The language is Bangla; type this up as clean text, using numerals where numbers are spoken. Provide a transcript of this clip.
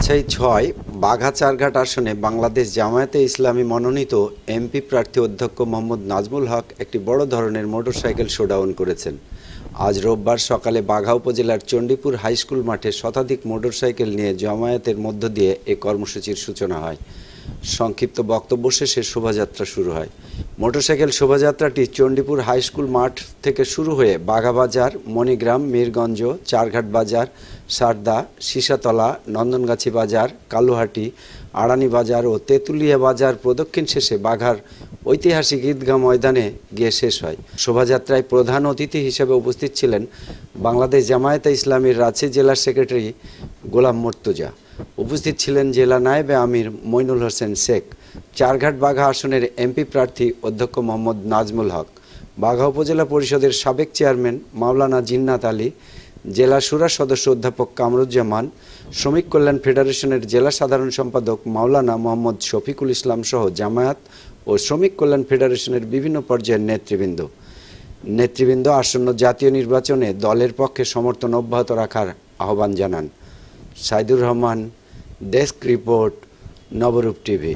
রাজশাহী ৬ বাঘা-চারঘাট আসনে বাংলাদেশ জামায়াতে ইসলামী মনোনীত এমপি প্রার্থী অধ্যক্ষ মোহাম্মদ নাজমুল হক একটি বড় ধরনের মোটরসাইকেল শোডাউন করেছেন। আজ রোববার সকালে বাঘা উপজেলার চণ্ডীপুর হাইস্কুল মাঠে শতাধিক মোটরসাইকেল নিয়ে জামায়াতের মধ্য দিয়ে এ কর্মসূচির সূচনা হয়। সংক্ষিপ্ত বক্তব্য শেষে শোভাযাত্রা শুরু হয়। মোটরসাইকেল শোভাযাত্রাটি চণ্ডীপুর হাইস্কুল মাঠ থেকে শুরু হয়ে বাঘাবাজার, মণিগ্রাম, মিরগঞ্জ, চারঘাট বাজার, সারদা, সীসাতলা, নন্দনগাছি বাজার, কালুহাটি, আড়ানি বাজার ও তেঁতুলিয়া বাজার প্রদক্ষিণ শেষে বাঘার ঐতিহাসিক ঈদগাহ ময়দানে গিয়ে শেষ হয়। শোভাযাত্রায় প্রধান অতিথি হিসেবে উপস্থিত ছিলেন বাংলাদেশ জামায়াতে ইসলামীর রাজশাহী জেলা সেক্রেটারি গোলাম মর্তুজা। উপস্থিত ছিলেন জেলা নায়েবে আমির মইনুল হোসেন শেখ, চারঘাট বাঘা আসনের এমপি প্রার্থী অধ্যক্ষ মোহাম্মদ নাজমুল হক, বাঘা উপজেলা পরিষদের সাবেক চেয়ারম্যান মাওলানা জিন্নাত আলী, জেলা শুরা সদস্য অধ্যাপক কামরুজ্জামান, শ্রমিক কল্যাণ ফেডারেশনের জেলা সাধারণ সম্পাদক মাওলানা মোহাম্মদ শফিকুল ইসলাম সহ জামায়াত ও শ্রমিক কল্যাণ ফেডারেশনের বিভিন্ন পর্যায়ের নেতৃবৃন্দ আসন্ন জাতীয় নির্বাচনে দলের পক্ষে সমর্থন অব্যাহত রাখার আহ্বান জানান। সাইদুর রহমান, ডেস্ক রিপোর্ট, নবরূপ টিভি।